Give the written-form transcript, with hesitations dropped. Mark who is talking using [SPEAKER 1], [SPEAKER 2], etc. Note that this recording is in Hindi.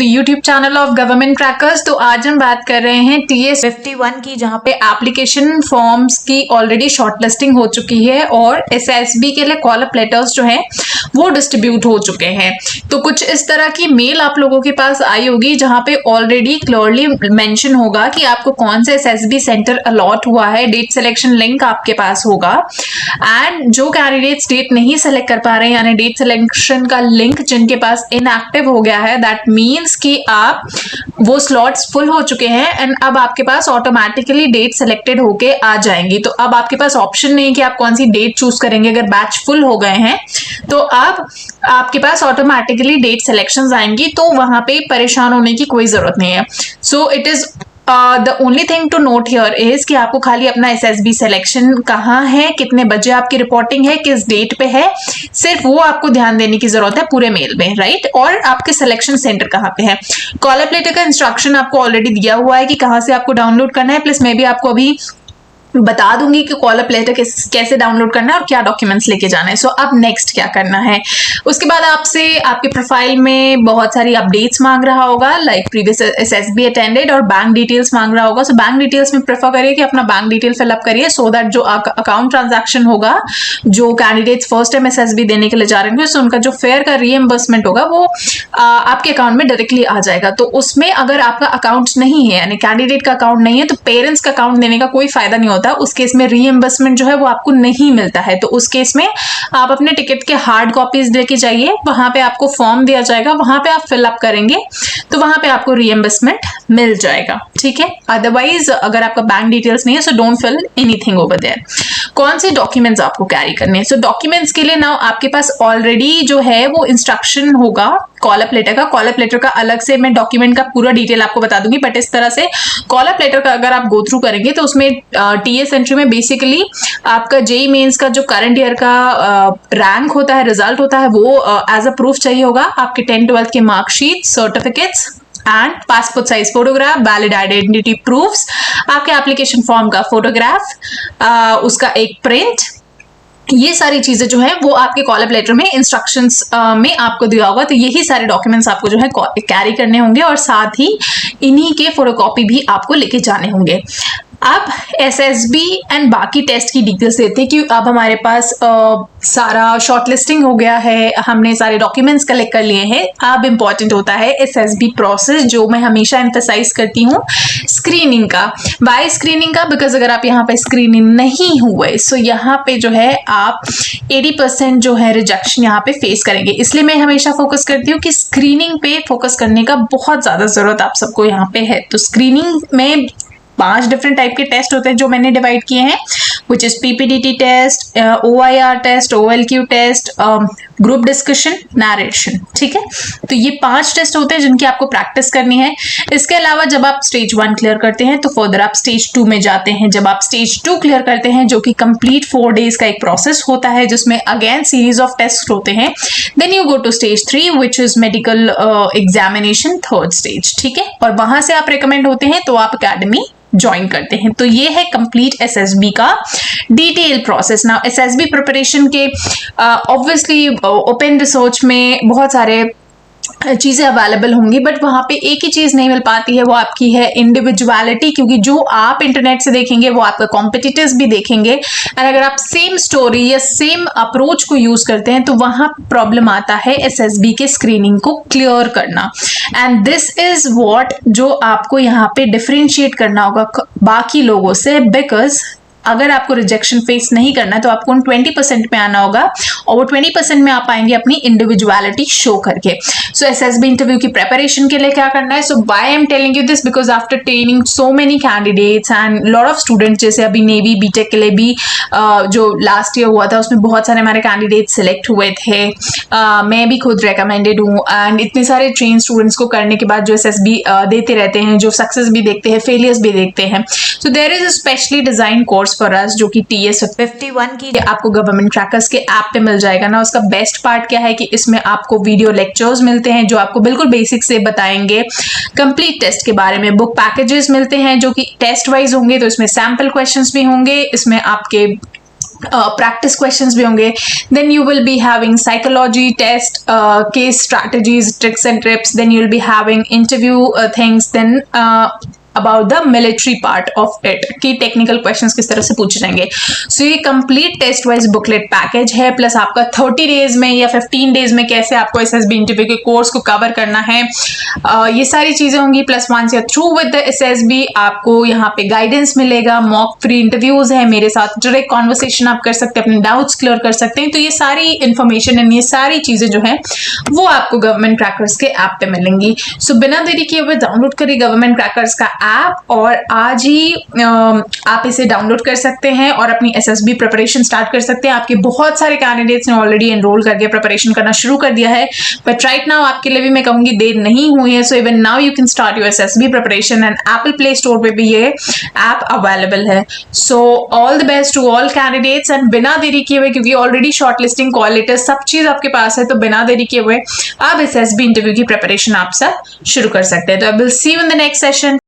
[SPEAKER 1] The YouTube channel of government crackers. तो आज हम बात कर रहे हैं TS 51 की, जहां पे एप्लीकेशन फॉर्म्स की ऑलरेडी शॉर्टलिस्टिंग हो चुकी है और SSB के लिए कॉल अप लेटर्स जो हैं वो डिस्ट्रीब्यूट हो चुके हैं। तो कुछ इस तरह की मेल आप लोगों के पास आई होगी जहां पे ऑलरेडी क्लियरली मेंशन होगा कि आपको कौन सा SSB सेंटर अलॉट हुआ है, डेट सिलेक्शन लिंक आपके पास होगा। एंड जो कैंडिडेट्स डेट नहीं सेलेक्ट कर पा रहे हैं, यानी डेट सिलेक्शन का लिंक जिनके पास इनएक्टिव हो गया है, दैट मीन्स कि आप वो स्लॉट्स फुल हो चुके हैं एंड अब आपके पास ऑटोमेटिकली डेट सेलेक्टेड होके आ जाएंगी। तो अब आपके पास ऑप्शन नहीं कि आप कौन सी डेट चूज करेंगे। अगर बैच फुल हो गए हैं तो अब आपके पास ऑटोमेटिकली डेट सिलेक्शंस आएंगी, तो वहां पे परेशान होने की कोई जरूरत नहीं है। So it is the only thing to note here is कि आपको खाली अपना SSB सिलेक्शन कहाँ है, कितने बजे आपकी रिपोर्टिंग है, किस डेट पे है, सिर्फ वो आपको ध्यान देने की जरूरत है पूरे मेल में, राइट। और आपके सिलेक्शन सेंटर कहाँ पे है। कॉल अप लेटर का इंस्ट्रक्शन आपको ऑलरेडी दिया हुआ है कि कहाँ से आपको डाउनलोड करना है, प्लस मैं भी आपको अभी बता दूंगी कि कॉल अप लेटर कैसे डाउनलोड करना है और क्या डॉक्यूमेंट्स लेके जाना है। सो अब नेक्स्ट क्या करना है, उसके बाद आपसे आपके प्रोफाइल में बहुत सारी अपडेट्स मांग रहा होगा, लाइक प्रीवियस SSB अटेंडेड, और बैंक डिटेल्स मांग रहा होगा। सो बैंक डिटेल्स में प्रेफर करिए कि अपना बैंक डिटेल फिलअप करिए, सो दैट जो अकाउंट ट्रांजैक्शन होगा, जो कैंडिडेट्स फर्स्ट टाइम SSB देने के लिए जा रहे हैं, सो उनका जो फेयर का रीएम्बर्समेंट होगा वो आपके अकाउंट में डायरेक्टली आ जाएगा। तो उसमें अगर आपका अकाउंट नहीं है, यानी कैंडिडेट का अकाउंट नहीं है, तो पेरेंट्स का अकाउंट देने का कोई फायदा नहीं होता। उस केस में रीएम्बर्समेंट जो है वो आपको नहीं मिलता है। तो उस केस में आप अपने टिकट के हार्ड कॉपीज लेके जाइए, वहां पे आपको फॉर्म दिया जाएगा, वहां पे आप फिलअप करेंगे तो वहां पे आपको रीएम्बर्समेंट मिल जाएगा, ठीक है। अदरवाइज अगर आपका बैंक डिटेल्स नहीं है, so don't fill anything over there. कौन से डॉक्यूमेंट्स आपको कैरी करने हैं, सो डॉक्यूमेंट्स के लिए नाउ आपके पास ऑलरेडी जो है वो इंस्ट्रक्शन होगा कॉल अप लेटर का। कॉल अप लेटर का अलग से मैं डॉक्यूमेंट का पूरा डिटेल आपको बता दूंगी, बट इस तरह से कॉल अप लेटर का अगर आप गो थ्रू करेंगे तो उसमें TS एंट्री में बेसिकली आपका JEE मेंस का जो करंट ईयर का रैंक होता है, रिजल्ट होता है, वो एज अ प्रूफ चाहिए होगा। आपके 10th-12th के marksheet, certificates and passport size photograph, valid identity proofs, आपके एप्लीकेशन फॉर्म का फोटोग्राफ, उसका एक प्रिंट, ये सारी चीजें जो है वो आपके कॉल अप लेटर में इंस्ट्रक्शंस में आपको दिया होगा। तो यही सारे डॉक्यूमेंट्स आपको जो है कैरी करने होंगे और साथ ही इन्हीं के फोटोकॉपी भी आपको लेके जाने होंगे। अब SSB एंड बाकी टेस्ट की डिटेल्स देते हैं कि अब हमारे पास सारा शॉर्टलिस्टिंग हो गया है, हमने सारे डॉक्यूमेंट्स कलेक्ट कर लिए हैं। अब इम्पॉर्टेंट होता है SSB प्रोसेस, जो मैं हमेशा एम्फसाइज करती हूँ, स्क्रीनिंग का। वाई स्क्रीनिंग का? बिकॉज अगर आप यहाँ पे स्क्रीनिंग नहीं हुए, सो यहाँ पे जो है आप 80% जो है रिजेक्शन यहाँ पे फेस करेंगे। इसलिए मैं हमेशा फोकस करती हूँ कि स्क्रीनिंग पे फोकस करने का बहुत ज्यादा जरूरत आप सबको यहाँ पे है। तो स्क्रीनिंग में 5 डिफरेंट टाइप के टेस्ट होते हैं जो मैंने डिवाइड किए हैं, which is PPDT test, OIR test, OLQ test, group discussion, narration, ठीक है। तो ये 5 टेस्ट होते हैं जिनकी आपको प्रैक्टिस करनी है। इसके अलावा जब आप स्टेज 1 क्लियर करते हैं तो फर्दर आप स्टेज 2 में जाते हैं। जब आप स्टेज 2 क्लियर करते हैं, जो कि कंप्लीट 4 डेज का एक प्रोसेस होता है जिसमें अगेन सीरीज ऑफ टेस्ट होते हैं, then you go to stage 3 which is medical examination, 3rd stage, ठीक है। और वहां से आप रिकमेंड होते हैं तो आप अकेडमी ज्वाइन करते हैं। तो ये है कंप्लीट SSB का detail process. Now SSB preparation के ऑब्वियसली ओपन रिसर्च में बहुत सारे चीजें अवेलेबल होंगी, बट वहां पे एक ही चीज नहीं मिल पाती है, वो आपकी है इंडिविजुअलिटी। क्योंकि जो आप इंटरनेट से देखेंगे वो आपका कॉम्पिटिटर्स भी देखेंगे, एंड अगर आप सेम स्टोरी या सेम अप्रोच को यूज करते हैं तो वहां प्रॉब्लम आता है SSB के स्क्रीनिंग को क्लियर करना। एंड दिस इज व्हाट जो आपको यहाँ पे डिफरेंशिएट करना होगा बाकी लोगों से, बिकॉज अगर आपको रिजेक्शन फेस नहीं करना है तो आपको उन 20% में आना होगा, और वो 20% में आप आएंगे अपनी इंडिविजुअलिटी शो करके। सो SSB इंटरव्यू की प्रेपरेशन के लिए क्या करना है, so why I am telling you this, because after training so many candidates and lot of students, जैसे अभी नेवी BTech के लिए भी जो लास्ट ईयर हुआ था उसमें बहुत सारे हमारे कैंडिडेट सिलेक्ट हुए थे। मैं भी खुद रिकमेंडेड हूँ, एंड इतने सारे ट्रेन स्टूडेंट्स को करने के बाद जो SSB देते रहते हैं, जो सक्सेस भी देखते हैं, फेलियर्स भी देखते हैं। So there is a specially design course for us जो कि TS 51 की आपको गवर्नमेंट क्रैकर्स के ऐप पे मिल जाएगा ना। उसका बेस्ट पार्ट क्या है कि इसमें आपको वीडियो लेक्चर्स मिलते हैं जो आपको बिल्कुल बेसिक से बताएंगे कंप्लीट टेस्ट के बारे में। बुक पैकेजेस मिलते हैं जो कि टेस्ट वाइज होंगे, तो इसमें सैम्पल क्वेश्चंस भी होंगे, इसमें आपके प्रैक्टिस क्वेश्चंस भी होंगे. Then you will be having psychology test, case strategies, tricks and tips. Then you will be having interview things. Then about the military part of it कि टेक्निकल क्वेश्चंस किस तरह से पूछे जाएंगे. सो ये complete test wise booklet package है, प्लस आपका 30 डेज में या 15 डेज में कैसे आपको एसएसबी इंटरव्यू के कोर्स को कवर करना है, ये सारी चीजें होंगी. Plus once you are through with the SSB आपको यहाँ पे गाइडेंस मिलेगा, मॉक फ्री इंटरव्यूज है, मेरे साथ डायरेक्ट कॉन्वर्सेशन आप कर सकते हैं, अपने डाउट्स क्लियर कर सकते हैं. तो ये सारी इंफॉर्मेशन एंड ये सारी चीजें जो है वो आपको गवर्नमेंट क्रैकर्स के ऐप पे मिलेंगी. सो बिना देरी किए हुए डाउनलोड करिए गवर्नमेंट क्रैकर्स का ऐप और आज ही आप इसे डाउनलोड कर सकते हैं और अपनी एसएसबी प्रिपरेशन स्टार्ट कर सकते हैं. आपके बहुत सारे कैंडिडेट्स ने ऑलरेडी एनरोल करके प्रिपरेशन करना शुरू कर दिया है, बट राइट नाउ आपके लिए भी मैं कहूंगी देर नहीं हुई है. So even now you can start your SSB preparation and Apple Play Store पे भी ये ऐप अवेलेबल है. So all the best to all candidates and बिना देरी किए हुए, क्योंकि already shortlisting, call letter, सब चीज आपके पास है, तो बिना देरी किए हुए आप एसएसबी इंटरव्यू की प्रिपरेशन आप सब शुरू कर सकते हैं. तो I will see you in the next session.